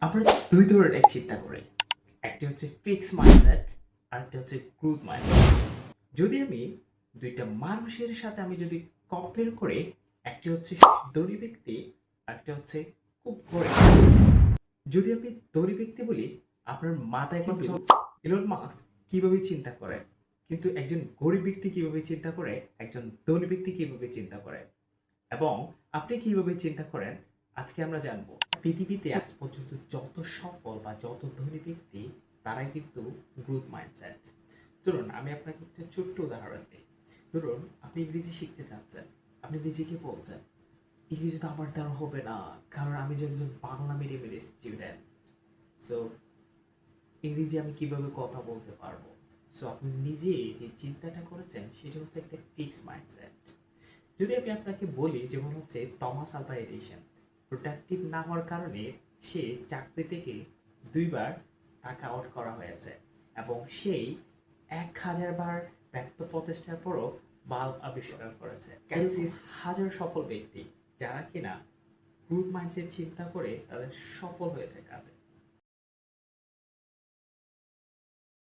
আমরা দুই ধরনের চিন্তা করি। একটি হচ্ছে ফিক্স মাইন্ডসেট, আরেকটা হচ্ছে গ্রোথ মাইন্ডসেট। যদি আমি দুইটা মানুষের সাথে যদি কম্পেয়ার করি, একটি হচ্ছে ধনী ব্যক্তি, আরেকটা হচ্ছে খুব গরিব। যদি আমি ধনী ব্যক্তি বলি, আপনার মাথায় কিন্তু ইলন মাস্ক কিভাবে চিন্তা করে, কিন্তু একজন গরিব ব্যক্তি কিভাবে চিন্তা করে, একজন ধনী ব্যক্তি কিভাবে চিন্তা করে, এবং আপনি কিভাবে চিন্তা করেন, আজকে আমরা জানবো। পৃথিবীতে আজ পর্যন্ত যত সফল বা যত ধনী ব্যক্তি, তারাই কিন্তু গ্রোথ মাইন্ডসেট। ধরুন, আমি আপনাকে একটা ছোট্ট উদাহরণ দিই। ধরুন, আপনি ইংরেজি শিখতে চাচ্ছেন, আপনি নিজেকে বলছেন ইংরেজি তো আমার দ্বারা হবে না, কারণ আমি যে একজন বাংলা মিডিয়ামের স্টুডেন্ট। সো ইংরেজি আমি কিভাবে কথা বলতে পারবো? সো আপনি নিজে যে চিন্তাটা করেছেন, সেটা হচ্ছে একটা ফিক্স মাইন্ডসেট। যদি আমি আপনাকে বলি, যেমন হচ্ছে থমাস আলভা এডিসন প্রোডাক্টিভ না হওয়ার কারণে সে চাকরি থেকে 2 বার তাকে আউট করা হয়েছে, এবং সেই 1000 বার ব্যর্থ প্রচেষ্টার পরও বাল্ব আবিষ্কার করেছে। এরকম হাজার সফল ব্যক্তি যারা কিনা গ্রোথ মাইন্ডসেট চিন্তা করে তাদের সফল হয়েছে কাজে।